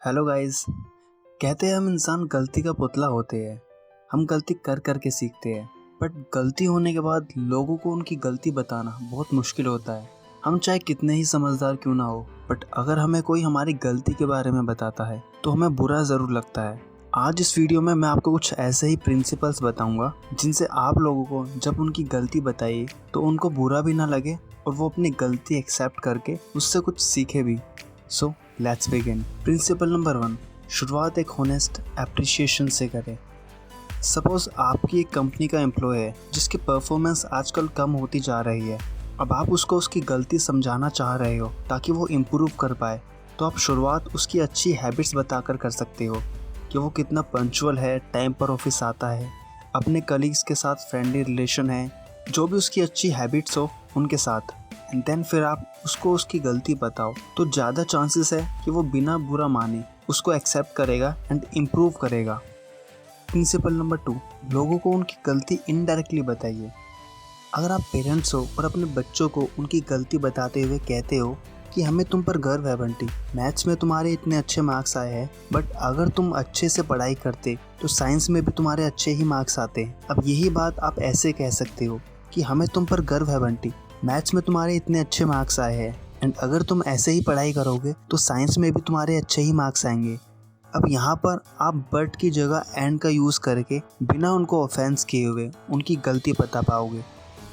Hello guys. कहते हैं हम इंसान गलती का पुतला होते हैं। हम गलती कर कर के सीखते हैं, बट गलती होने के बाद लोगों को उनकी गलती बताना बहुत मुश्किल होता है। हम चाहे कितने ही समझदार क्यों ना हो, बट अगर हमें कोई हमारी गलती के बारे में बताता है तो हमें बुरा ज़रूर लगता है। आज इस वीडियो में मैं आपको कुछ ऐसे ही प्रिंसिपल्स बताऊंगा जिनसे आप लोगों को जब उनकी गलती बताइए तो उनको बुरा भी ना लगे और वो अपनी गलती एक्सेप्ट करके उससे कुछ सीखे भी। So let's begin. Principle number 1, शुरुआत एक होनेस्ट एप्रिशिएशन से करें। सपोज आपकी एक कंपनी का एम्प्लॉय है जिसकी परफॉर्मेंस आजकल कम होती जा रही है। अब आप उसको उसकी गलती समझाना चाह रहे हो ताकि वो इम्प्रूव कर पाए, तो आप शुरुआत उसकी अच्छी हैबिट्स बताकर कर सकते हो कि वो कितना पंक्चुअल है, टाइम पर ऑफिस आता है, अपने कलीग्स के साथ फ्रेंडली रिलेशन है, जो भी उसकी अच्छी हैबिट्स हो उनके साथ। एंड देन फिर आप उसको उसकी गलती बताओ तो ज़्यादा चांसेस है कि वो बिना बुरा माने उसको एक्सेप्ट करेगा एंड इम्प्रूव करेगा। प्रिंसिपल नंबर 2, लोगों को उनकी गलती इनडायरेक्टली बताइए। अगर आप पेरेंट्स हो और अपने बच्चों को उनकी गलती बताते हुए कहते हो कि हमें तुम पर गर्व है बंटी, मैथ्स में तुम्हारे इतने अच्छे मार्क्स आए हैं, बट अगर तुम अच्छे से पढ़ाई करते तो साइंस में भी तुम्हारे अच्छे ही मार्क्स आते हैं। अब यही बात आप ऐसे कह सकते हो कि हमें तुम पर गर्व है बंटी, मैथ्स में तुम्हारे इतने अच्छे मार्क्स आए हैं, एंड अगर तुम ऐसे ही पढ़ाई करोगे तो साइंस में भी तुम्हारे अच्छे ही मार्क्स आएंगे। अब यहाँ पर आप बट की जगह एंड का यूज़ करके बिना उनको ऑफेंस किए हुए उनकी गलती बता पाओगे।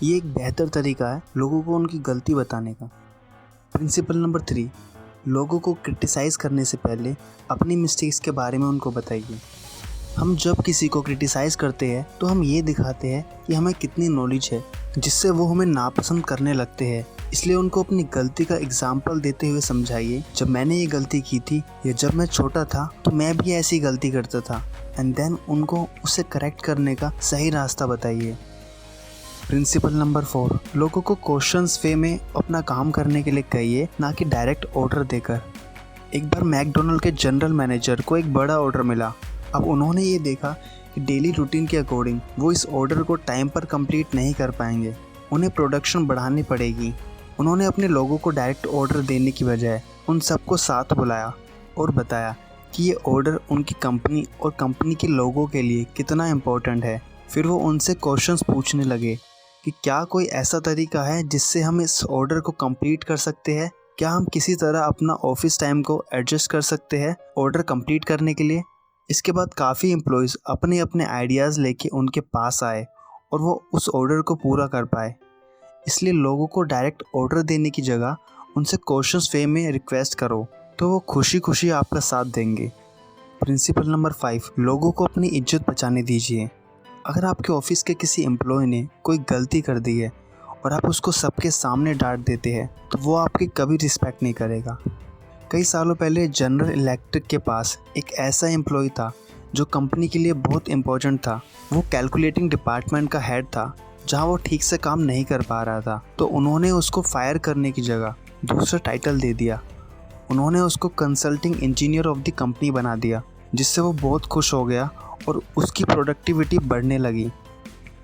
ये एक बेहतर तरीका है लोगों को उनकी गलती बताने का। प्रिंसिपल नंबर 3, लोगों को क्रिटिसाइज़ करने से पहले अपनी मिस्टेक्स के बारे में उनको बताइए। हम जब किसी को क्रिटिसाइज़ करते हैं तो हम ये दिखाते हैं कि हमें कितनी नॉलेज है, जिससे वो हमें नापसंद करने लगते हैं। इसलिए उनको अपनी गलती का एग्जाम्पल देते हुए समझाइए, जब मैंने ये गलती की थी या जब मैं छोटा था तो मैं भी ऐसी गलती करता था, एंड देन उनको उसे करेक्ट करने का सही रास्ता बताइए। प्रिंसिपल नंबर 4, लोगों को क्वेश्चंस वे में अपना काम करने के लिए कहिए, ना कि डायरेक्ट ऑर्डर देकर। एक बार मैकडोनल्ड के जनरल मैनेजर को एक बड़ा ऑर्डर मिला। अब उन्होंने ये देखा कि डेली रूटीन के अकॉर्डिंग वो इस ऑर्डर को टाइम पर कंप्लीट नहीं कर पाएंगे, उन्हें प्रोडक्शन बढ़ानी पड़ेगी। उन्होंने अपने लोगों को डायरेक्ट ऑर्डर देने की बजाय उन सबको साथ बुलाया और बताया कि ये ऑर्डर उनकी कंपनी और कंपनी के लोगों के लिए कितना इम्पोर्टेंट है। फिर वो उनसे क्वेश्चंस पूछने लगे कि क्या कोई ऐसा तरीका है जिससे हम इस ऑर्डर को कंप्लीट कर सकते हैं, क्या हम किसी तरह अपना ऑफिस टाइम को एडजस्ट कर सकते हैं ऑर्डर कंप्लीट करने के लिए। इसके बाद काफ़ी एम्प्लॉयज़ अपने अपने आइडियाज़ लेके उनके पास आए और वो उस ऑर्डर को पूरा कर पाए। इसलिए लोगों को डायरेक्ट ऑर्डर देने की जगह उनसे क्वेश्चंस वे में रिक्वेस्ट करो तो वो खुशी खुशी आपका साथ देंगे। प्रिंसिपल नंबर 5, लोगों को अपनी इज्जत बचाने दीजिए। अगर आपके ऑफिस के किसी एम्प्लॉय ने कोई गलती कर दी है और आप उसको सबके सामने डांट देते हैं तो वो आपकी कभी रिस्पेक्ट नहीं करेगा। कई सालों पहले जनरल इलेक्ट्रिक के पास एक ऐसा एम्प्लॉय था जो कंपनी के लिए बहुत इम्पोर्टेंट था। वो कैलकुलेटिंग डिपार्टमेंट का हेड था, जहां वो ठीक से काम नहीं कर पा रहा था, तो उन्होंने उसको फायर करने की जगह दूसरा टाइटल दे दिया। उन्होंने उसको consulting engineer of the company बना दिया, जिससे वो बहुत खुश हो गया और उसकी प्रोडक्टिविटी बढ़ने लगी।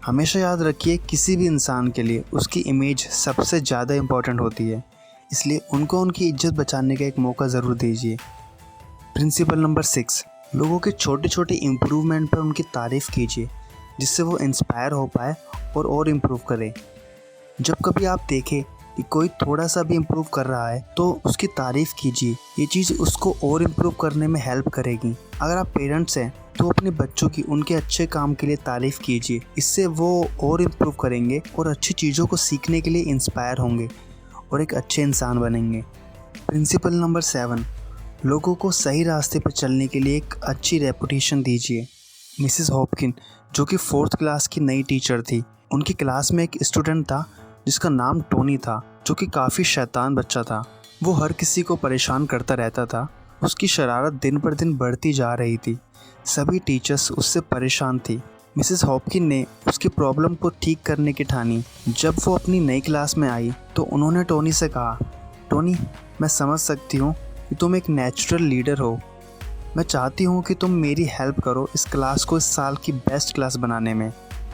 हमेशा याद रखिए, किसी भी इंसान के लिए उसकी इमेज सबसे ज़्यादा इम्पोर्टेंट होती है, इसलिए उनको उनकी इज्जत बचाने का एक मौका ज़रूर दीजिए। प्रिंसिपल नंबर 6, लोगों के छोटे छोटे इम्प्रूवमेंट पर उनकी तारीफ़ कीजिए, जिससे वो इंस्पायर हो पाए और इम्प्रूव करे। जब कभी आप देखें कि कोई थोड़ा सा भी इम्प्रूव कर रहा है तो उसकी तारीफ़ कीजिए, ये चीज़ उसको और इम्प्रूव करने में हेल्प करेगी। अगर आप पेरेंट्स हैं तो अपने बच्चों की उनके अच्छे काम के लिए तारीफ़ कीजिए, इससे वो और इम्प्रूव करेंगे और अच्छी चीज़ों को सीखने के लिए इंस्पायर होंगे और एक अच्छे इंसान बनेंगे। प्रिंसिपल नंबर 7, लोगों को सही रास्ते पर चलने के लिए एक अच्छी रेपुटेशन दीजिए। मिसेस हॉपकिन, जो कि 4th क्लास की नई टीचर थी, उनकी क्लास में एक स्टूडेंट था जिसका नाम टोनी था, जो कि काफ़ी शैतान बच्चा था। वो हर किसी को परेशान करता रहता था। उसकी शरारत दिन पर दिन बढ़ती जा रही थी। सभी टीचर्स उससे परेशान थी। मिसेस हॉपकिन ने उसकी प्रॉब्लम को ठीक करने की ठानी। जब वो अपनी नई क्लास में आई तो उन्होंने टोनी से कहा, टोनी, मैं समझ सकती हूँ कि तुम एक नेचुरल लीडर हो। मैं चाहती हूँ कि तुम मेरी हेल्प करो इस क्लास को इस साल की बेस्ट क्लास बनाने में।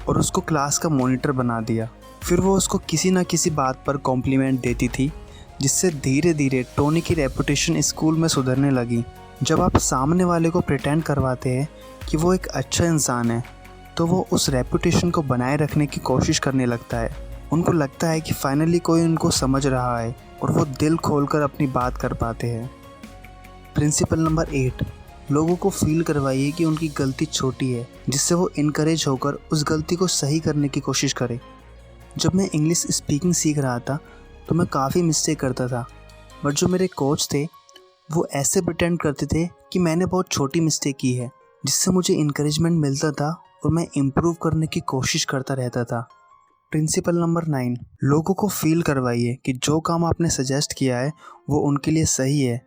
और उसको क्लास का मॉनिटर बना दिया। फिर वो उसको किसी न किसी बात पर कॉम्प्लीमेंट देती थी, जिससे धीरे धीरे टोनी की रेपुटेशन स्कूल में सुधरने लगी। जब आप सामने वाले को प्रिटेंड करवाते हैं कि वो एक अच्छा इंसान है तो वो उस रेपुटेशन को बनाए रखने की कोशिश करने लगता है। उनको लगता है कि फाइनली कोई उनको समझ रहा है और वो दिल खोलकर अपनी बात कर पाते हैं। प्रिंसिपल नंबर 8, लोगों को फील करवाइए कि उनकी गलती छोटी है, जिससे वो इनकरेज होकर उस गलती को सही करने की कोशिश करें। जब मैं इंग्लिश स्पीकिंग सीख रहा था तो मैं काफ़ी मिस्टेक करता था, बट जो मेरे कोच थे वो ऐसे प्रिटेंड करते थे कि मैंने बहुत छोटी मिस्टेक की है, जिससे मुझे इनकरेजमेंट मिलता था और मैं इम्प्रूव करने की कोशिश करता रहता था। प्रिंसिपल नंबर 9, लोगों को फील करवाइए कि जो काम आपने सजेस्ट किया है वो उनके लिए सही है।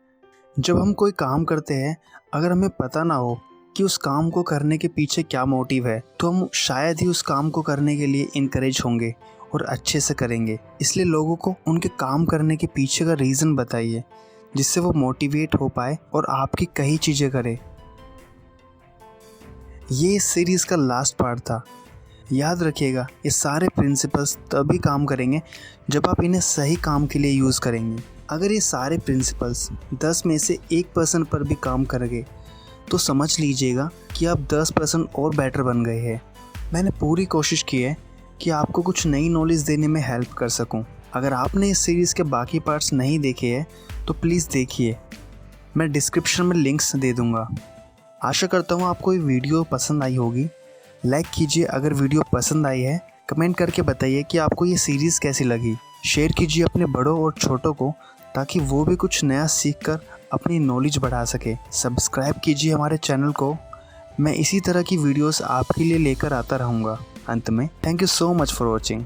जब हम कोई काम करते हैं, अगर हमें पता ना हो कि उस काम को करने के पीछे क्या मोटिव है तो हम शायद ही उस काम को करने के लिए इनकरेज होंगे और अच्छे से करेंगे। इसलिए लोगों को उनके काम करने के पीछे का रीज़न बताइए, जिससे वो मोटिवेट हो पाए और आपकी कई चीज़ें करे। ये इस सीरीज़ का लास्ट पार्ट था। याद रखिएगा, ये सारे प्रिंसिपल्स तभी काम करेंगे जब आप इन्हें सही काम के लिए यूज़ करेंगे। अगर ये सारे प्रिंसिपल्स 10 में से 1% पर भी काम करेंगे तो समझ लीजिएगा कि आप 10% और बेटर बन गए हैं। मैंने पूरी कोशिश की है कि आपको कुछ नई नॉलेज देने में हेल्प कर सकूं। अगर आपने इस सीरीज़ के बाकी पार्ट्स नहीं देखे हैं तो प्लीज़ देखिए, मैं डिस्क्रिप्शन में लिंक्स दे दूंगा। आशा करता हूँ आपको ये वीडियो पसंद आई होगी। लाइक कीजिए अगर वीडियो पसंद आई है, कमेंट करके बताइए कि आपको ये सीरीज़ कैसी लगी। शेयर कीजिए अपने बड़ों और छोटों को ताकि वो भी कुछ नया सीखकर अपनी नॉलेज बढ़ा सके। सब्सक्राइब कीजिए हमारे चैनल को, मैं इसी तरह की वीडियोस आपके लिए लेकर आता रहूँगा। अंत में thank you so much for watching.